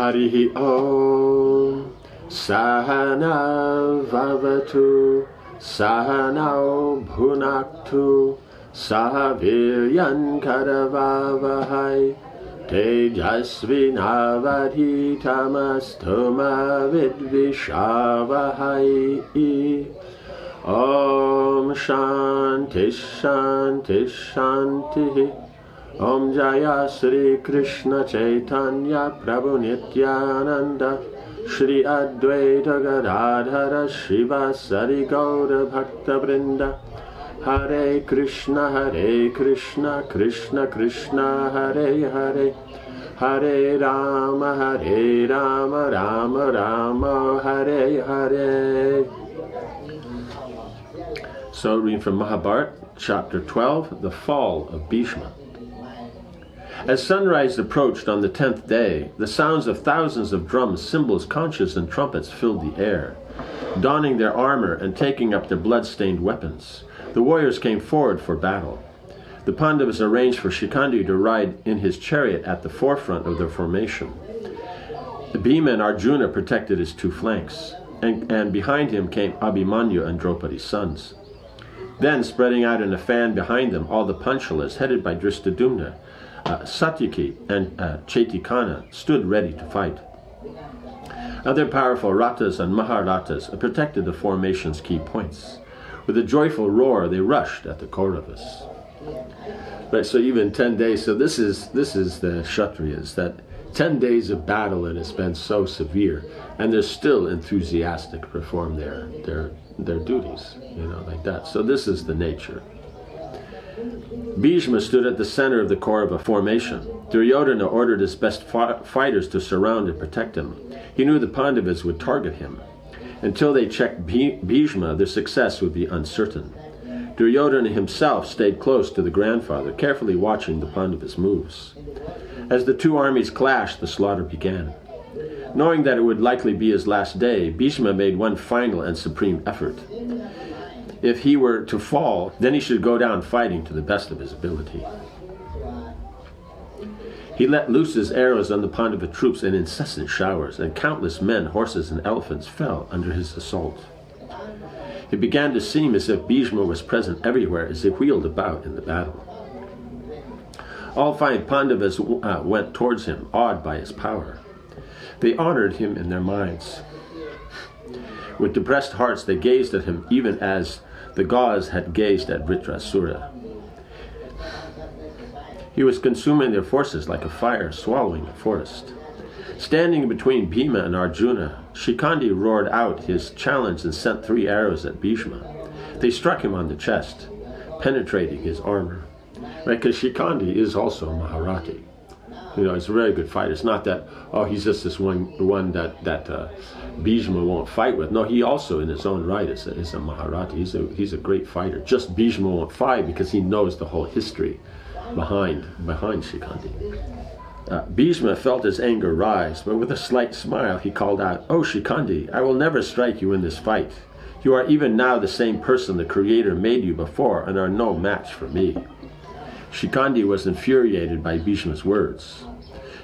Harihi Om Sahana Vavatu Sahanao Bhunaktu Sahaviryan Karavavahai Tejasvinavadhitamastoma Vidvishavahai. Om Shanti Shanti Shanti. Om Jaya Sri Krishna Chaitanya Prabhu Nityananda Shri Advaita Gadadhara Shivasari Gaura Bhakta Vrinda. Hare Krishna Krishna Krishna Hare Hare, Hare Rama Rama Rama Hare Hare. So reading from Mahabharata, chapter 12, the fall of Bhishma. As sunrise approached on the 10th day, the sounds of thousands of drums, cymbals, conches, and trumpets filled the air. Donning their armor and taking up their blood-stained weapons, the warriors came forward for battle. The Pandavas arranged for Shikhandi to ride in his chariot at the forefront of their formation. Bhima and Arjuna protected his two flanks, and behind him came Abhimanyu and Draupadi's sons. Then, spreading out in a fan behind them, all the Panchalas, headed by Dristadumna, Satyaki, and Chetikana, stood ready to fight. Other powerful Ratas and Maharatas protected the formation's key points. With a joyful roar, they rushed at the Kauravas. Right, so even 10 days, so this is the Kshatriyas, that 10 days of battle, and it's been so severe, and they're still enthusiastic to perform their duties, like that. So this is the nature. Bhishma stood at the center of the Kaurava formation. Duryodhana ordered his best fighters to surround and protect him. He knew the Pandavas would target him. Until they checked Bhishma, their success would be uncertain. Duryodhana himself stayed close to the grandfather, carefully watching the Pandavas' moves. As the two armies clashed, the slaughter began. Knowing that it would likely be his last day, Bhishma made one final and supreme effort. If he were to fall, then he should go down fighting to the best of his ability. He let loose his arrows on the Pandava troops in incessant showers, and countless men, horses, and elephants fell under his assault. It began to seem as if Bhishma was present everywhere as he wheeled about in the battle. All 5 Pandavas went towards him, awed by his power. They honored him in their minds. With depressed hearts, they gazed at him even as the gods had gazed at Vritrasura. He was consuming their forces like a fire swallowing a forest. Standing between Bhima and Arjuna, Shikhandi roared out his challenge and sent 3 arrows at Bhishma. They struck him on the chest, penetrating his armor. Right, because Shikhandi is also a Maharati. He's a very good fighter. It's not that, he's just this one that Bhishma won't fight with. No, he also, in his own right, is a Maharati. He's a great fighter. Just Bhishma won't fight because he knows the whole history behind Shikhandi. Bhishma felt his anger rise, but with a slight smile he called out, "Oh Shikhandi, I will never strike you in this fight. You are even now the same person the Creator made you before and are no match for me." Shikhandi was infuriated by Bhishma's words.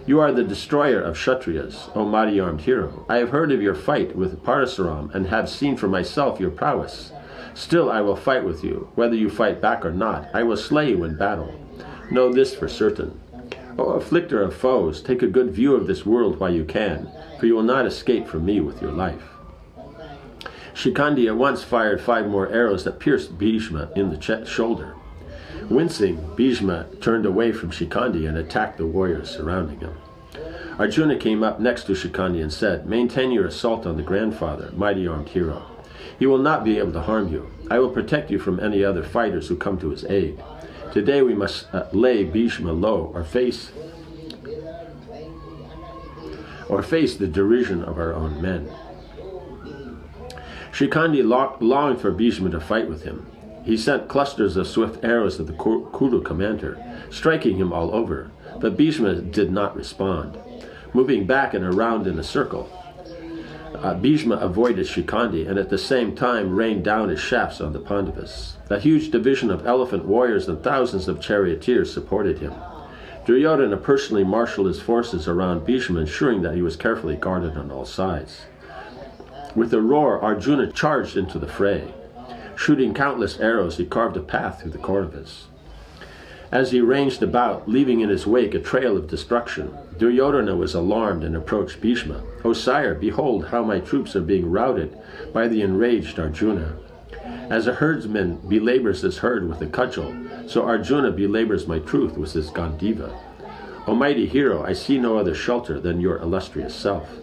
"You are the destroyer of Kshatriyas, O mighty-armed hero. I have heard of your fight with Parasuram and have seen for myself your prowess. Still I will fight with you. Whether you fight back or not, I will slay you in battle. Know this for certain. O afflictor of foes, take a good view of this world while you can, for you will not escape from me with your life." Shikhandi at once fired 5 more arrows that pierced Bhishma in the shoulder. Wincing, Bhishma turned away from Shikhandi and attacked the warriors surrounding him. Arjuna came up next to Shikhandi and said, "Maintain your assault on the grandfather, mighty-armed hero. He will not be able to harm you. I will protect you from any other fighters who come to his aid. Today we must lay Bhishma low or face the derision of our own men." Shikhandi longed for Bhishma to fight with him. He sent clusters of swift arrows at the Kuru commander, striking him all over, but Bhishma did not respond. Moving back and around in a circle, Bhishma avoided Shikhandi and at the same time rained down his shafts on the Pandavas. A huge division of elephant warriors and thousands of charioteers supported him. Duryodhana personally marshaled his forces around Bhishma, ensuring that he was carefully guarded on all sides. With a roar, Arjuna charged into the fray. Shooting countless arrows, he carved a path through the Kauravas. As he ranged about, leaving in his wake a trail of destruction, Duryodhana was alarmed and approached Bhishma. "O sire, behold how my troops are being routed by the enraged Arjuna. As a herdsman belabors his herd with a cudgel, so Arjuna belabors my truth with his Gandiva. O mighty hero, I see no other shelter than your illustrious self."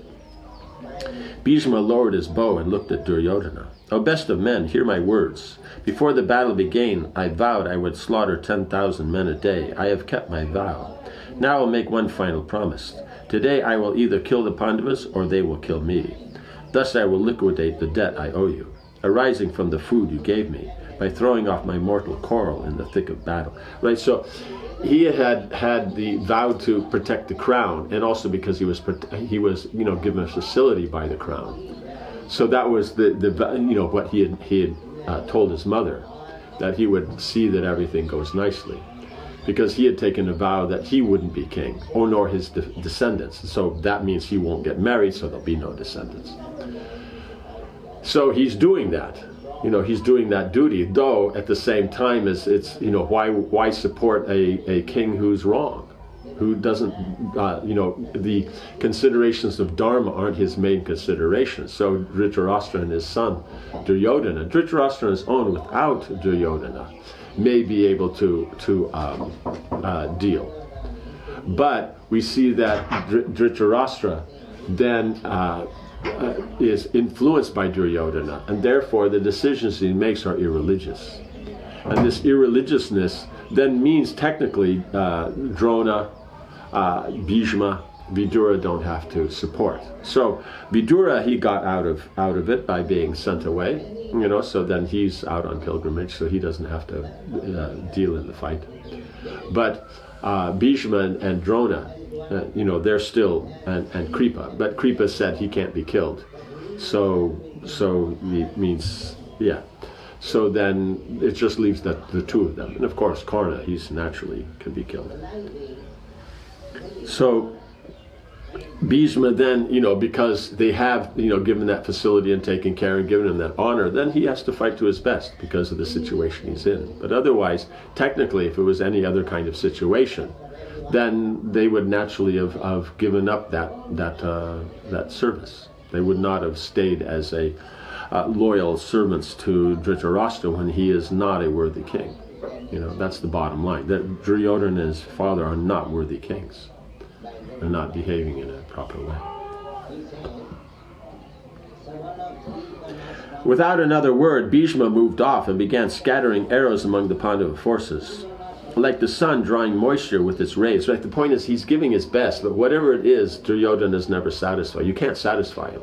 Bhishma lowered his bow and looked at Duryodhana. "O best of men, hear my words. Before the battle began, I vowed I would slaughter 10,000 men a day. I have kept my vow. Now I will make one final promise. Today I will either kill the Pandavas or they will kill me. Thus I will liquidate the debt I owe you, arising from the food you gave me, by throwing off my mortal quarrel in the thick of battle." Right, so he had the vow to protect the crown, and also because he was given a facility by the crown. So that was the what he had told his mother, that he would see that everything goes nicely, because he had taken a vow that he wouldn't be king, or nor his descendants. So that means he won't get married, so there'll be no descendants. So he's doing that. He's doing that duty, though at the same time it's why support a king who's wrong, who doesn't the considerations of dharma aren't his main considerations. So Dhritarashtra and his son Duryodhana, Dhritarashtra on his own without Duryodhana may be able to deal, but we see that Dhritarashtra then is influenced by Duryodhana, and therefore the decisions he makes are irreligious. And this irreligiousness then means technically Drona, Bhishma, Vidura don't have to support. So Vidura, he got out of it by being sent away, so then he's out on pilgrimage, so he doesn't have to deal in the fight. But Bhishma and Drona, they're still, and Kripa, but Kripa said he can't be killed. So it means, so then it just leaves the two of them. And of course Karna, he's naturally can be killed. So Bhishma then, because they have, given that facility and taken care and given him that honor, then he has to fight to his best because of the situation he's in. But otherwise, technically, if it was any other kind of situation, then they would naturally have given up that service. They would not have stayed as a loyal servants to Dhritarashtra when he is not a worthy king. That's the bottom line. That Duryodhana and his father are not worthy kings. They're not behaving in a proper way. Without another word, Bhishma moved off and began scattering arrows among the Pandava forces, like the sun drawing moisture with its rays. Right? The point is, he's giving his best, but whatever it is, Duryodhana is never satisfied. You can't satisfy him.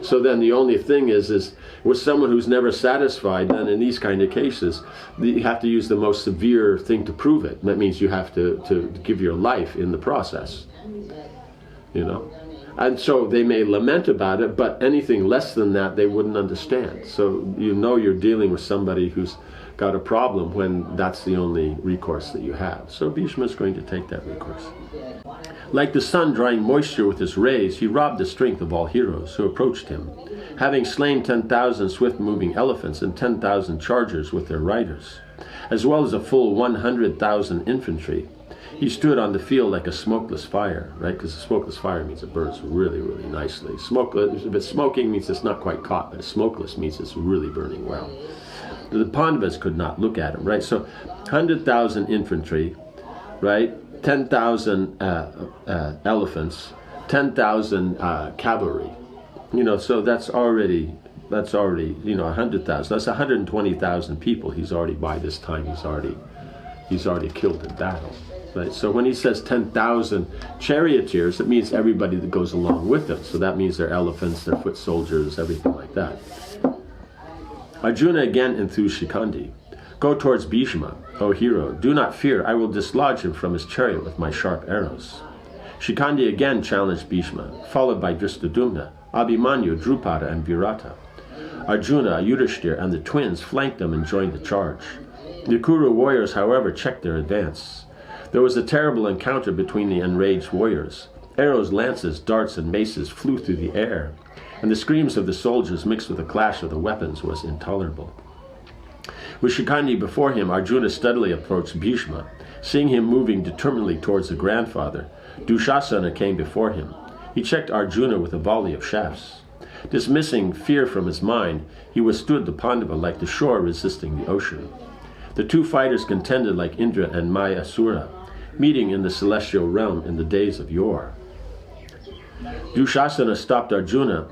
So then the only thing is with someone who's never satisfied, then in these kind of cases, you have to use the most severe thing to prove it. That means you have to give your life in the process. And so they may lament about it, but anything less than that, they wouldn't understand. So you're dealing with somebody who's got a problem when that's the only recourse that you have. So Bhishma is going to take that recourse. Like the sun drying moisture with his rays, he robbed the strength of all heroes who approached him, having slain 10,000 swift-moving elephants and 10,000 chargers with their riders, as well as a full 100,000 infantry. He stood on the field like a smokeless fire, right? Because a smokeless fire means it burns really, really nicely. But smoking means it's not quite caught, but smokeless means it's really burning well. The Pandavas could not look at him, right? So 100,000 infantry, right? 10,000 elephants, 10,000 cavalry. So that's already 100,000. That's 120,000 people. He's already, by this time, he's already killed in battle. Right? So when he says 10,000 charioteers, it means everybody that goes along with them. So that means their elephants, their foot soldiers, everything like that. Arjuna again enthused Shikandi. "Go towards Bhishma, O hero. Do not fear. I will dislodge him from his chariot with my sharp arrows." Shikandi again challenged Bhishma, followed by Dristadumna, Abhimanyu, Drupada, and Virata. Arjuna, Yudhishthir, and the twins flanked them and joined the charge. The Kuru warriors, however, checked their advance. There was a terrible encounter between the enraged warriors. Arrows, lances, darts, and maces flew through the air, and the screams of the soldiers mixed with the clash of the weapons was intolerable. With Shikhandi before him, Arjuna steadily approached Bhishma. Seeing him moving determinedly towards the grandfather, Dushasana came before him. He checked Arjuna with a volley of shafts. Dismissing fear from his mind, he withstood the Pandava like the shore resisting the ocean. The two fighters contended like Indra and Mayasura, meeting in the celestial realm in the days of yore. Dushasana stopped Arjuna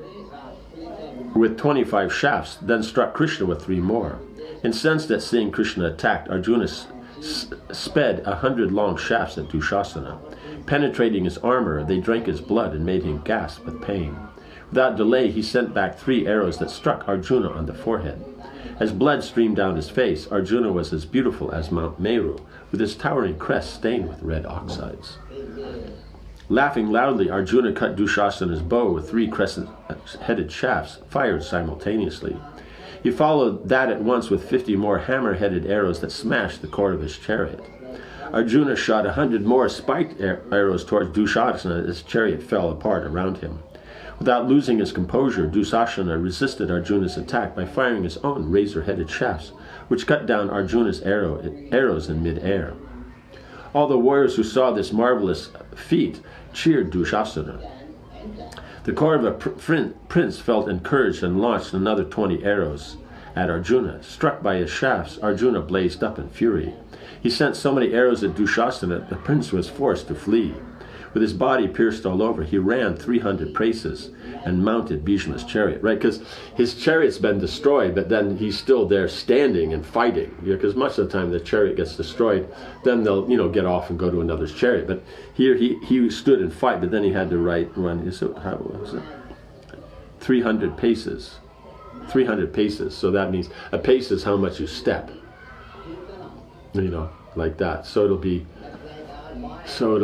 with 25 shafts, then struck Krishna with 3 more. Incensed at seeing Krishna attacked, Arjuna sped 100 long shafts at Dushasana. Penetrating his armor, they drank his blood and made him gasp with pain. Without delay, he sent back 3 arrows that struck Arjuna on the forehead. As blood streamed down his face, Arjuna was as beautiful as Mount Meru, with his towering crest stained with red oxides. Laughing loudly, Arjuna cut Dushasana's bow with 3 crescent-headed shafts, fired simultaneously. He followed that at once with 50 more hammer-headed arrows that smashed the core of his chariot. Arjuna shot 100 more spiked arrows towards Dushasana as his chariot fell apart around him. Without losing his composure, Dushasana resisted Arjuna's attack by firing his own razor-headed shafts, which cut down Arjuna's arrows in mid-air. All the warriors who saw this marvelous feat cheered Dushasana. The Kaurava prince felt encouraged and launched another 20 arrows at Arjuna. Struck by his shafts, Arjuna blazed up in fury. He sent so many arrows at Dushasana that the prince was forced to flee. With his body pierced all over, he ran 300 paces and mounted Bhishma's chariot, right? Because his chariot's been destroyed, but then he's still there standing and fighting. Because much of the time the chariot gets destroyed, then they'll, get off and go to another's chariot. But here he stood and fight, but then he had to run. So how was it? 300 paces. 300 paces. So that means a pace is how much you step. Like that. So it'll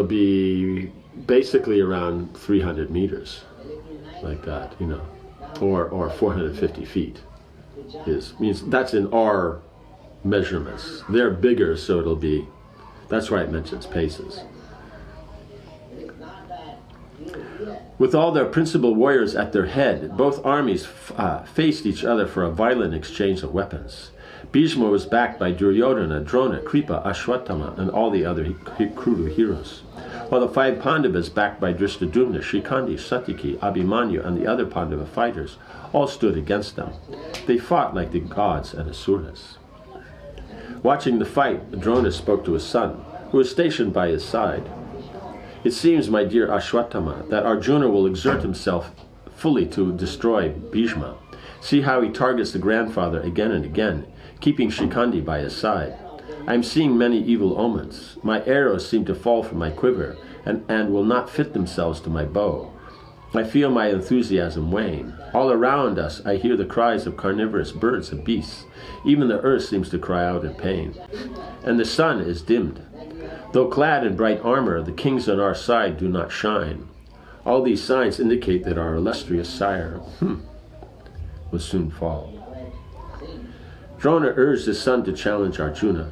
be basically around 300 meters, like that, or 450 feet. Means that's in our measurements. They're bigger, so it'll be. That's why it mentions paces. With all their principal warriors at their head, both armies faced each other for a violent exchange of weapons. Bhishma was backed by Duryodhana, Drona, Kripa, Ashwatthama, and all the other Kuru heroes, while the 5 Pandavas, backed by Drishtadyumna, Shikhandi, Satyaki, Abhimanyu, and the other Pandava fighters, all stood against them. They fought like the gods and asuras. Watching the fight, Drona spoke to his son, who was stationed by his side. "It seems, my dear Ashwatthama, that Arjuna will exert himself fully to destroy Bhishma. See how he targets the grandfather again and again, keeping Shikhandi by his side. I am seeing many evil omens. My arrows seem to fall from my quiver and will not fit themselves to my bow. I feel my enthusiasm wane. All around us I hear the cries of carnivorous birds and beasts. Even the earth seems to cry out in pain. And the sun is dimmed. Though clad in bright armor, the kings on our side do not shine. All these signs indicate that our illustrious sire will soon fall." Drona urged his son to challenge Arjuna.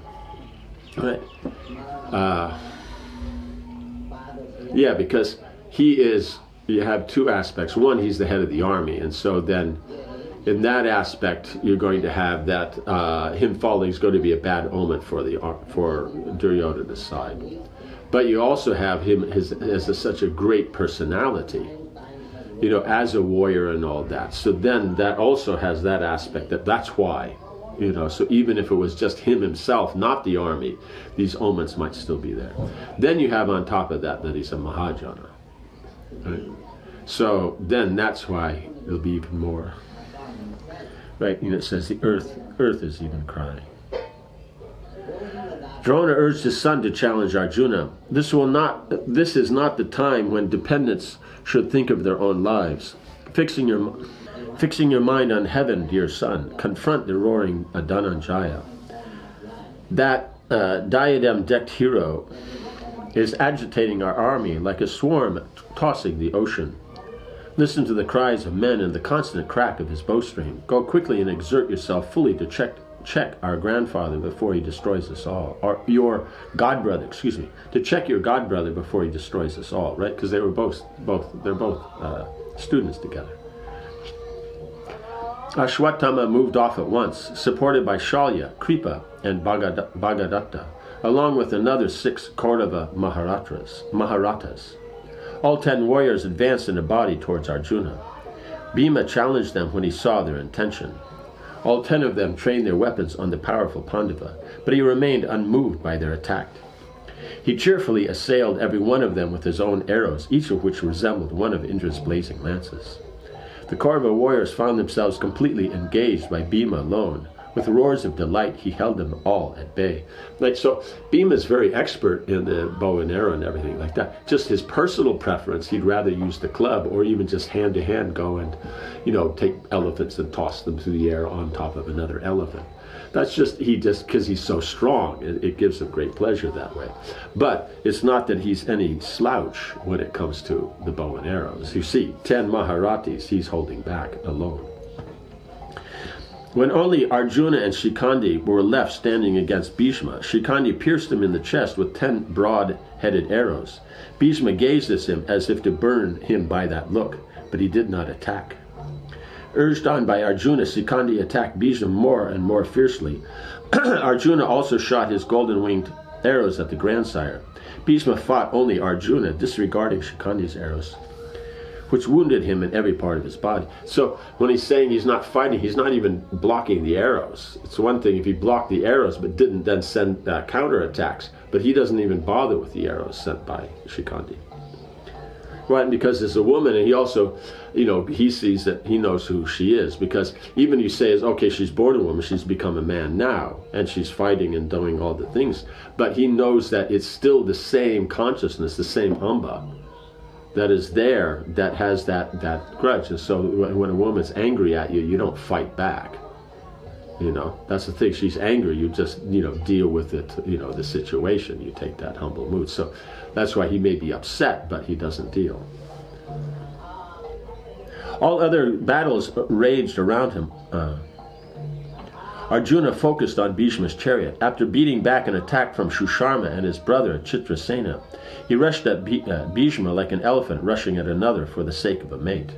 Right. Because you have 2 aspects. One, he's the head of the army, and so then in that aspect, you're going to have that him falling is going to be a bad omen for Duryodhana's side. But you also have him as such a great personality, as a warrior and all that. So then that also has that aspect that's why. So even if it was just him himself, not the army, these omens might still be there. Then you have on top of that he's a Mahajana. Right? So then that's why it'll be even more. Right? It says the earth is even crying. Drona urged his son to challenge Arjuna. This is not the time when dependents should think of their own lives. Fixing your mind on heaven, dear son, confront the roaring Dhananjaya. That diadem-decked hero is agitating our army like a swarm tossing the ocean. Listen to the cries of men and the constant crack of his bowstring. Go quickly and exert yourself fully to check check our grandfather before he destroys us all, or your god brother, excuse me, to check your god brother before he destroys us all, right? Because they're both students together. Ashwatthama moved off at once, supported by Shalya, Kripa, and Bhagadatta, along with another 6 Kaurava Maharatas. All 10 warriors advanced in a body towards Arjuna. Bhima challenged them when he saw their intention. All 10 of them trained their weapons on the powerful Pandava, but he remained unmoved by their attack. He cheerfully assailed every one of them with his own arrows, each of which resembled one of Indra's blazing lances. The Kaurava warriors found themselves completely engaged by Bhima alone. With roars of delight, he held them all at bay. So Bhima is very expert in the bow and arrow and everything like that. Just his personal preference, he'd rather use the club or even just hand-to-hand go and, take elephants and toss them through the air on top of another elephant. That's just because he's so strong, it gives him great pleasure that way. But it's not that he's any slouch when it comes to the bow and arrows. You see, 10 Maharatis he's holding back alone. When only Arjuna and Shikhandi were left standing against Bhishma, Shikhandi pierced him in the chest with 10 broad-headed arrows. Bhishma gazed at him as if to burn him by that look, but he did not attack. Urged on by Arjuna, Shikhandi attacked Bhishma more and more fiercely. Arjuna also shot his golden-winged arrows at the grandsire. Bhishma fought only Arjuna, disregarding Shikhandi's arrows, which wounded him in every part of his body. So when he's saying he's not fighting, he's not even blocking the arrows. It's one thing if he blocked the arrows but didn't then send counterattacks, but he doesn't even bother with the arrows sent by Shikhandi. Right, because as a woman, and he also, he sees that he knows who she is, because even you say, okay, she's born a woman, she's become a man now, and she's fighting and doing all the things, but he knows that it's still the same consciousness, the same Amba, that is there, that has that grudge. And so when a woman's angry at you, you don't fight back. That's the thing. She's angry. You just, deal with it, the situation. You take that humble mood. So that's why he may be upset, but he doesn't deal. All other battles raged around him. Arjuna focused on Bhishma's chariot. After beating back an attack from Shusharma and his brother Chitrasena, he rushed at Bhishma like an elephant rushing at another for the sake of a mate.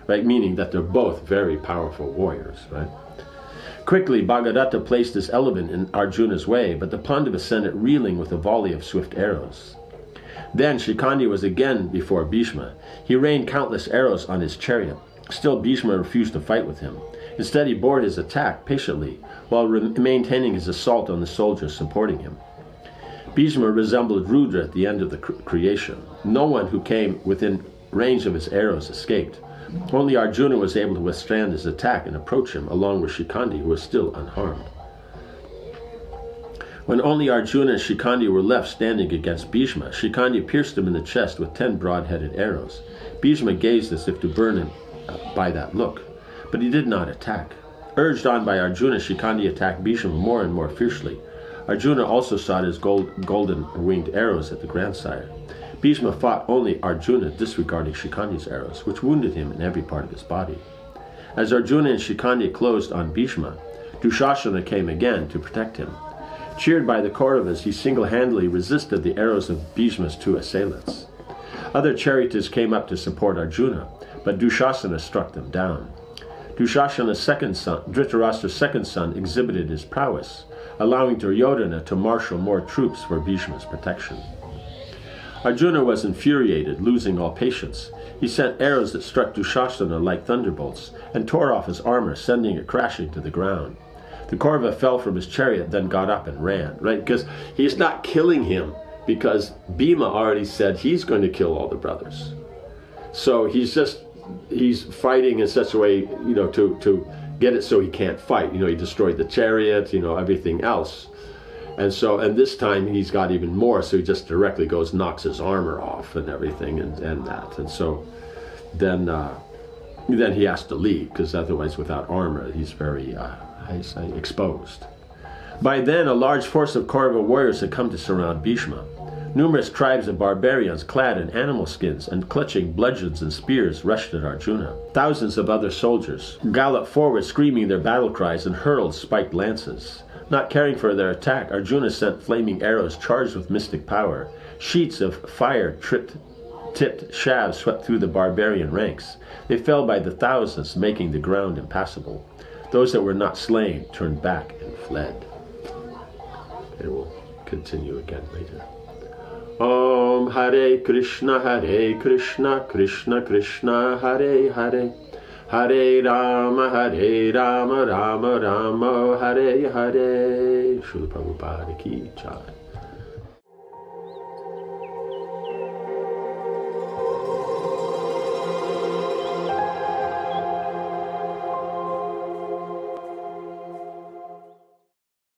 Right? Meaning that they're both very powerful warriors. Right? Quickly, Bhagadatta placed his element in Arjuna's way, but the Pandavas sent it reeling with a volley of swift arrows. Then Shikhandi was again before Bhishma. He rained countless arrows on his chariot. Still, Bhishma refused to fight with him. Instead, he bore his attack patiently, while maintaining his assault on the soldiers supporting him. Bhishma resembled Rudra at the end of the creation. No one who came within range of his arrows escaped. Only Arjuna was able to withstand his attack and approach him, along with Shikhandi, who was still unharmed. When only Arjuna and Shikhandi were left standing against Bhishma, Shikhandi pierced him in the chest with 10 broad-headed arrows. Bhishma gazed as if to burn him by that look, but he did not attack. Urged on by Arjuna, Shikhandi attacked Bhishma more and more fiercely. Arjuna also shot his golden-winged arrows at the grandsire. Bhishma fought only Arjuna, disregarding Shikhandi's arrows, which wounded him in every part of his body. As Arjuna and Shikhandi closed on Bhishma, Dushasana came again to protect him. Cheered by the Kauravas, he single-handedly resisted the arrows of Bhishma's 2 assailants. Other charioteers came up to support Arjuna, but Dushasana struck them down. Dushasana's second son, Dhritarashtra's second son, exhibited his prowess, allowing Duryodhana to marshal more troops for Bhishma's protection. Arjuna was infuriated, losing all patience. He sent arrows that struck Dushasana like thunderbolts, and tore off his armor, sending it crashing to the ground. The Kaurava fell from his chariot, then got up and ran, right? Because he's not killing him, because Bhima already said he's going to kill all the brothers. So he's fighting in such a way, to get it so he can't fight. He destroyed the chariot, everything else. And this time he's got even more, so he just directly goes, knocks his armor off and everything and that. And so then he has to leave, because otherwise without armor he's very exposed. By then a large force of Kaurava warriors had come to surround Bhishma. Numerous tribes of barbarians clad in animal skins and clutching bludgeons and spears rushed at Arjuna. Thousands of other soldiers galloped forward screaming their battle cries and hurled spiked lances. Not caring for their attack, Arjuna sent flaming arrows charged with mystic power. Sheets of fire-tipped shafts swept through the barbarian ranks. They fell by the thousands, making the ground impassable. Those that were not slain turned back and fled. And we'll continue again later. Om Hare Krishna, Krishna Krishna, Hare Hare. Hare Rama, Rama Rama, Hare Hare. Srila Prabhupada ki jai.